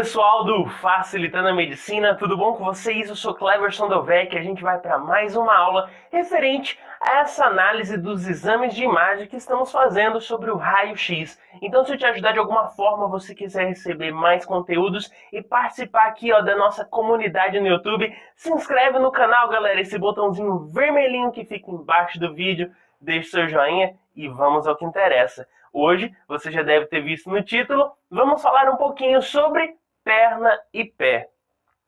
pessoal do Facilitando a Medicina, tudo bom com vocês? Eu sou Cleverson Dovec e a gente vai para mais uma aula referente a essa análise dos exames de imagem que estamos fazendo sobre o raio-x. Então, se eu te ajudar de alguma forma, você quiser receber mais conteúdos e participar aqui da nossa comunidade no YouTube, se inscreve no canal, galera, esse botãozinho vermelhinho que fica embaixo do vídeo, deixe seu joinha e vamos ao que interessa. Hoje, você já deve ter visto no título, vamos falar um pouquinho sobre perna e pé.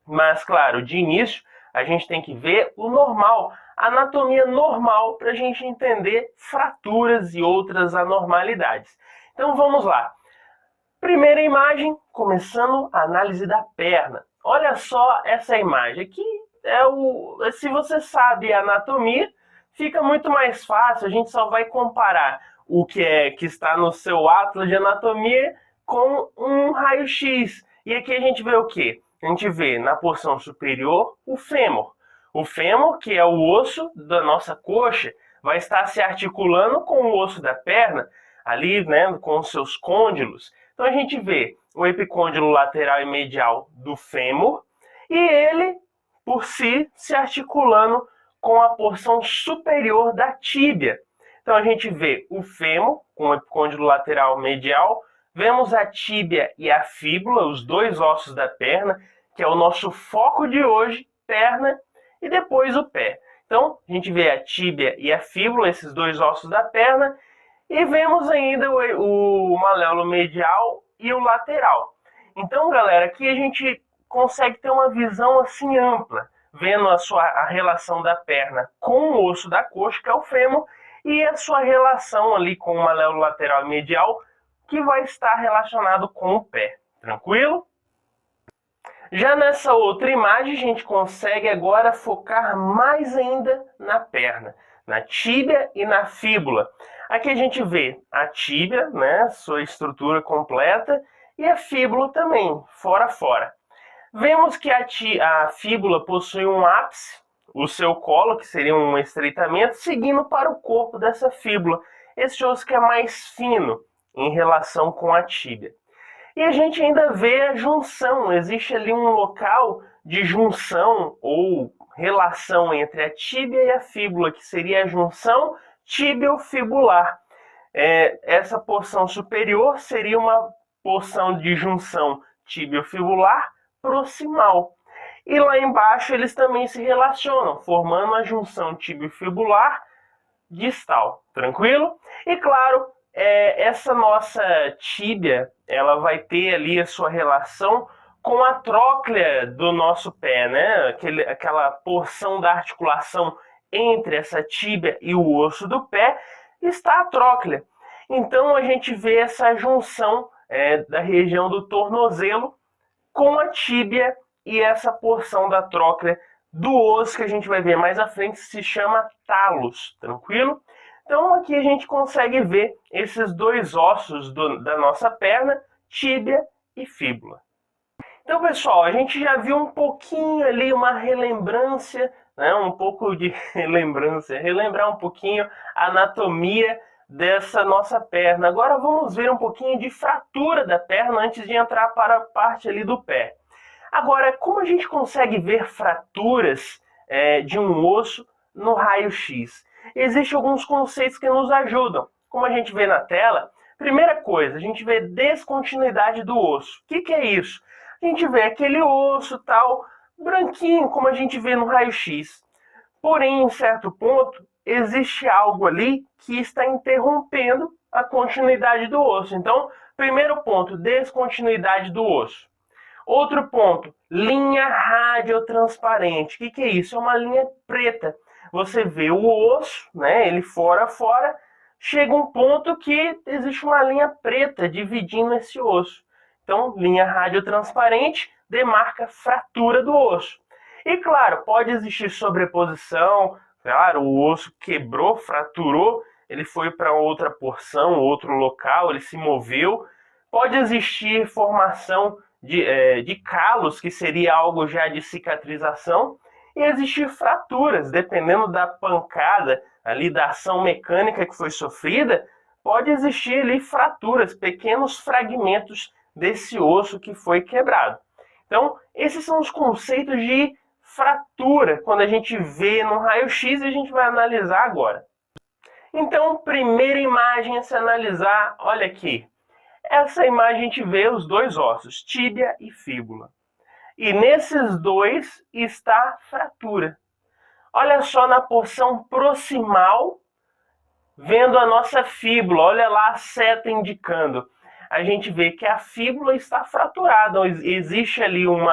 Mas, claro, de início, a gente tem que ver o normal, a anatomia normal, para a gente entender fraturas e outras anormalidades. Então, vamos lá. Primeira imagem, começando a análise da perna. Olha só essa imagem aqui. Se você sabe a anatomia, fica muito mais fácil, a gente só vai comparar o que está no seu atlas de anatomia com um raio-x. E aqui a gente vê o quê? A gente vê na porção superior o fêmur. O fêmur, que é o osso da nossa coxa, vai estar se articulando com o osso da perna, ali, né, com os seus côndilos. Então a gente vê o epicôndilo lateral e medial do fêmur e ele, por si, se articulando com a porção superior da tíbia. Então a gente vê o fêmur com o epicôndilo lateral medial, vemos a tíbia e a fíbula, os dois ossos da perna, que é o nosso foco de hoje, perna, e depois o pé. Então a gente vê a tíbia e a fíbula, esses dois ossos da perna, e vemos ainda o maléolo medial e o lateral. Então, galera, aqui a gente consegue ter uma visão assim ampla, vendo a relação da perna com o osso da coxa, que é o fêmur, e a sua relação ali com o maléolo lateral e medial, que vai estar relacionado com o pé. Tranquilo? Já nessa outra imagem, a gente consegue agora focar mais ainda na perna, na tíbia e na fíbula. Aqui a gente vê a tíbia, né, sua estrutura completa, e a fíbula também, fora a fora. Vemos que a fíbula possui um ápice, o seu colo, que seria um estreitamento, seguindo para o corpo dessa fíbula. Esse osso que é mais fino em relação com a tíbia. E a gente ainda vê a junção, existe ali um local de junção ou relação entre a tíbia e a fíbula, que seria a junção tibiofibular. Essa porção superior seria uma porção de junção tibiofibular proximal. E lá embaixo eles também se relacionam, formando a junção tibiofibular distal. Tranquilo? E claro, essa nossa tíbia, ela vai ter ali a sua relação com a tróclea do nosso pé, né? Aquela porção da articulação entre essa tíbia e o osso do pé está a tróclea. Então a gente vê essa junção da região do tornozelo com a tíbia e essa porção da tróclea do osso que a gente vai ver mais à frente se chama talos, tranquilo? Então aqui a gente consegue ver esses dois ossos da nossa perna, tíbia e fíbula. Então, pessoal, a gente já viu um pouquinho ali, uma relembrança, né, um pouco de relembrar um pouquinho a anatomia dessa nossa perna. Agora vamos ver um pouquinho de fratura da perna antes de entrar para a parte ali do pé. Agora, como a gente consegue ver fraturas de um osso no raio-x? Existem alguns conceitos que nos ajudam. Como a gente vê na tela, primeira coisa, a gente vê descontinuidade do osso. O que é isso? A gente vê aquele osso tal, branquinho, como a gente vê no raio-x. Porém, em certo ponto, existe algo ali que está interrompendo a continuidade do osso. Então, primeiro ponto, descontinuidade do osso. Outro ponto, linha radiotransparente. O que é isso? É uma linha preta. Você vê o osso, né, ele fora a fora, chega um ponto que existe uma linha preta dividindo esse osso. Então, linha radiotransparente demarca fratura do osso. E claro, pode existir sobreposição, claro, o osso quebrou, fraturou, ele foi para outra porção, outro local, ele se moveu. Pode existir formação de calos, que seria algo já de cicatrização, e existir fraturas, dependendo da pancada, ali da ação mecânica que foi sofrida, pode existir ali fraturas, pequenos fragmentos desse osso que foi quebrado. Então, esses são os conceitos de fratura, quando a gente vê no raio-x, a gente vai analisar agora. Então, primeira imagem a se analisar, olha aqui. Essa imagem a gente vê os dois ossos, tíbia e fíbula. E nesses dois está a fratura. Olha só na porção proximal, vendo a nossa fíbula, olha lá a seta indicando. A gente vê que a fíbula está fraturada, existe ali um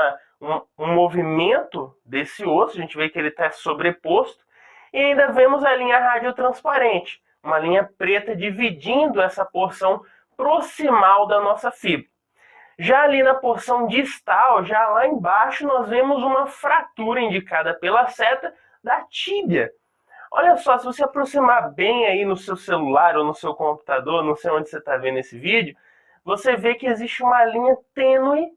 movimento desse osso, a gente vê que ele está sobreposto, e ainda vemos a linha radiotransparente, uma linha preta dividindo essa porção proximal da nossa fíbula. Já ali na porção distal, já lá embaixo, nós vemos uma fratura indicada pela seta da tíbia. Olha só, se você aproximar bem aí no seu celular ou no seu computador, não sei onde você está vendo esse vídeo, você vê que existe uma linha tênue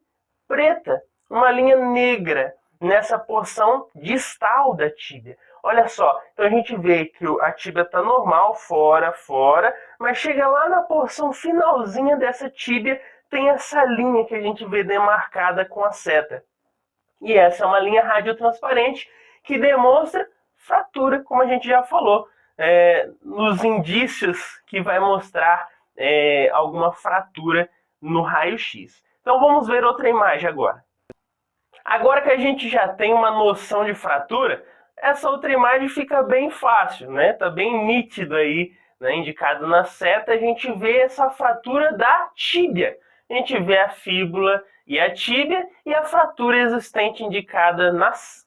preta, uma linha negra nessa porção distal da tíbia. Olha só, então a gente vê que a tíbia está normal, fora, mas chega lá na porção finalzinha dessa tíbia, tem essa linha que a gente vê demarcada com a seta. E essa é uma linha radiotransparente que demonstra fratura, como a gente já falou, nos indícios que vai mostrar alguma fratura no raio-x. Então vamos ver outra imagem agora. Agora que a gente já tem uma noção de fratura, essa outra imagem fica bem fácil, né? Tá bem nítido aí, né? Indicado na seta, a gente vê essa fratura da tíbia. A gente vê a fíbula e a tíbia e a fratura existente indicada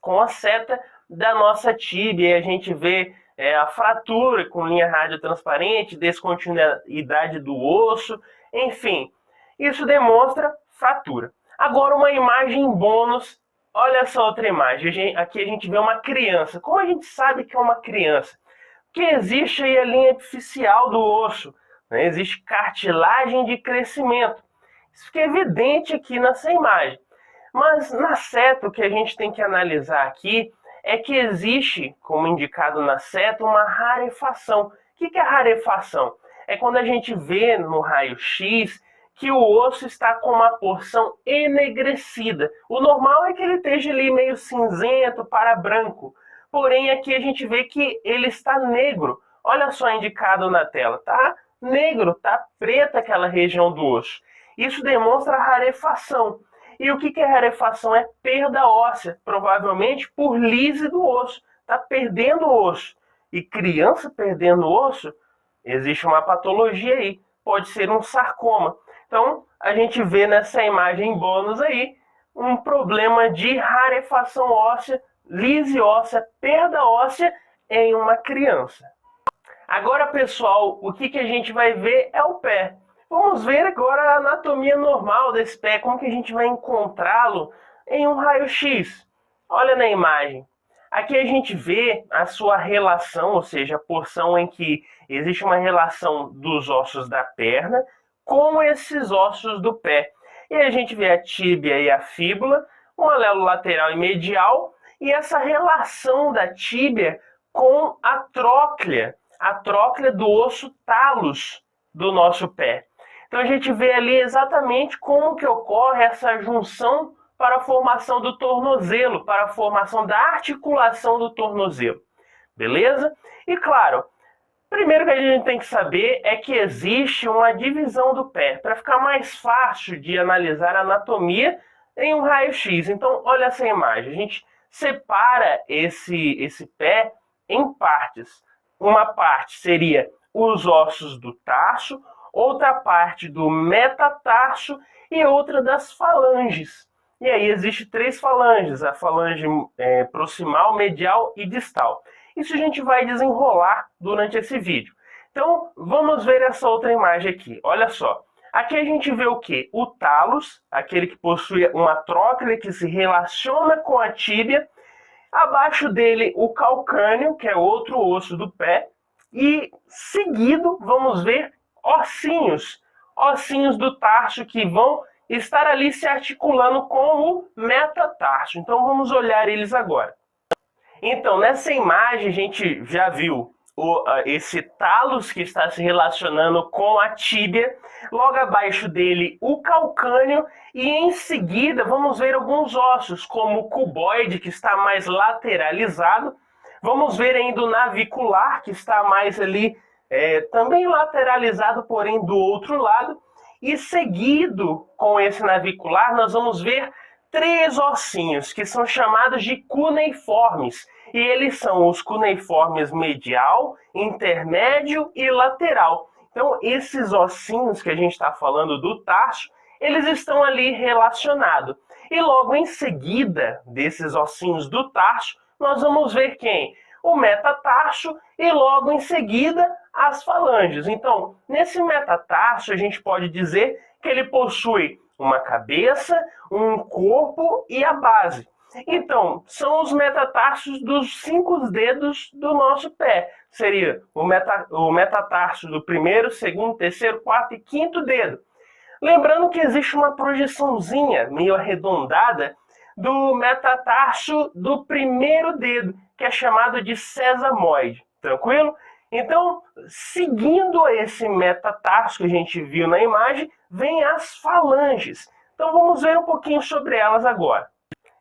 com a seta da nossa tíbia. A gente vê a fratura com linha radiotransparente, descontinuidade do osso, enfim. Isso demonstra fratura. Agora uma imagem bônus, olha essa outra imagem. Aqui a gente vê uma criança. Como a gente sabe que é uma criança? Porque existe aí a linha epifisial do osso, né? Existe cartilagem de crescimento. Isso fica evidente aqui nessa imagem. Mas na seta, o que a gente tem que analisar aqui é que existe, como indicado na seta, uma rarefação. O que é rarefação? É quando a gente vê no raio-x que o osso está com uma porção enegrecida. O normal é que ele esteja ali meio cinzento para branco. Porém, aqui a gente vê que ele está negro. Olha só indicado na tela, tá negro, tá preta aquela região do osso. Isso demonstra rarefação. E o que é rarefação? É perda óssea, provavelmente por lise do osso. Está perdendo o osso. E criança perdendo osso, existe uma patologia aí. Pode ser um sarcoma. Então, a gente vê nessa imagem bônus aí um problema de rarefação óssea, lise óssea, perda óssea em uma criança. Agora, pessoal, o que a gente vai ver é o pé. Vamos ver agora a anatomia normal desse pé, como que a gente vai encontrá-lo em um raio-x. Olha na imagem. Aqui a gente vê a sua relação, ou seja, a porção em que existe uma relação dos ossos da perna com esses ossos do pé. E a gente vê a tíbia e a fíbula, um alelo lateral e medial, e essa relação da tíbia com a tróclea do osso talos do nosso pé. Então a gente vê ali exatamente como que ocorre essa junção para a formação do tornozelo, para a formação da articulação do tornozelo. Beleza? E claro, primeiro que a gente tem que saber é que existe uma divisão do pé, para ficar mais fácil de analisar a anatomia em um raio-x. Então olha essa imagem, a gente separa esse pé em partes. Uma parte seria os ossos do tarso, outra parte do metatarso e outra das falanges. E aí existe 3 falanges, a falange proximal, medial e distal. Isso a gente vai desenrolar durante esse vídeo. Então vamos ver essa outra imagem aqui. Olha só, aqui a gente vê o quê? O talos, aquele que possui uma tróclea que se relaciona com a tíbia. Abaixo dele o calcâneo, que é outro osso do pé. E seguido vamos ver ossinhos do tarso que vão estar ali se articulando com o metatarso. Então vamos olhar eles agora. Então nessa imagem a gente já viu esse talos que está se relacionando com a tíbia, logo abaixo dele o calcâneo e em seguida vamos ver alguns ossos, como o cuboide, que está mais lateralizado, vamos ver ainda o navicular, que está mais ali, também lateralizado, porém do outro lado, e seguido com esse navicular nós vamos ver 3 ossinhos, que são chamados de cuneiformes. E eles são os cuneiformes medial, intermédio e lateral. Então, esses ossinhos que a gente está falando do tarso, eles estão ali relacionados. E logo em seguida desses ossinhos do tarso, nós vamos ver quem? O metatarso e logo em seguida as falanges. Então, nesse metatarso, a gente pode dizer que ele possui uma cabeça, um corpo e a base. Então, são os metatarsos dos 5 dedos do nosso pé. Seria o metatarso do primeiro, segundo, terceiro, quarto e quinto dedo. Lembrando que existe uma projeçãozinha meio arredondada do metatarso do primeiro dedo, que é chamado de sesamoide. Tranquilo? Então, seguindo esse metatarso que a gente viu na imagem, vem as falanges. Então, vamos ver um pouquinho sobre elas agora.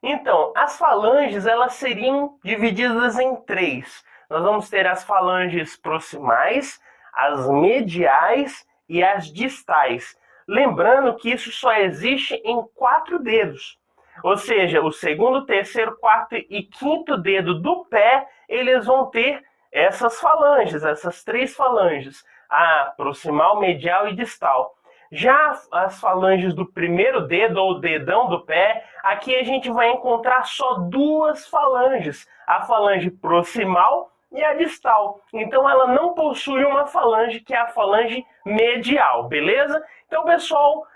Então, as falanges, elas seriam divididas em 3. Nós vamos ter as falanges proximais, as mediais e as distais. Lembrando que isso só existe em 4 dedos. Ou seja, o segundo, terceiro, quarto e quinto dedo do pé, eles vão ter essas falanges, essas 3 falanges, a proximal, medial e distal. Já as falanges do primeiro dedo, ou dedão do pé, aqui a gente vai encontrar só 2 falanges, a falange proximal e a distal. Então ela não possui uma falange, que é a falange medial, beleza? Então, pessoal,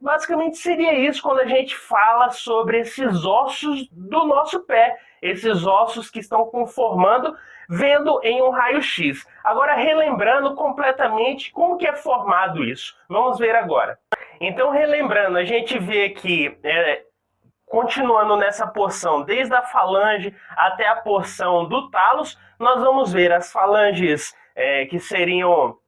basicamente seria isso quando a gente fala sobre esses ossos do nosso pé, esses ossos que estão conformando, vendo em um raio-x. Agora, relembrando completamente como que é formado isso. Vamos ver agora. Então, relembrando, a gente vê que, continuando nessa porção, desde a falange até a porção do talos, nós vamos ver as falanges que seriam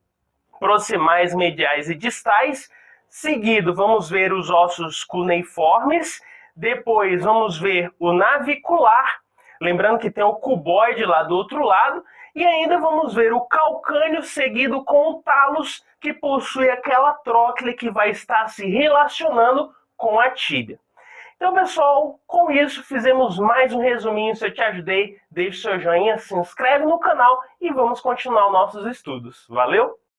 proximais, mediais e distais. Seguido, vamos ver os ossos cuneiformes. Depois, vamos ver o navicular. Lembrando que tem o cuboide lá do outro lado. E ainda vamos ver o calcâneo, seguido com o talos, que possui aquela tróclea que vai estar se relacionando com a tíbia. Então, pessoal, com isso fizemos mais um resuminho. Se eu te ajudei, deixe seu joinha, se inscreve no canal e vamos continuar nossos estudos. Valeu!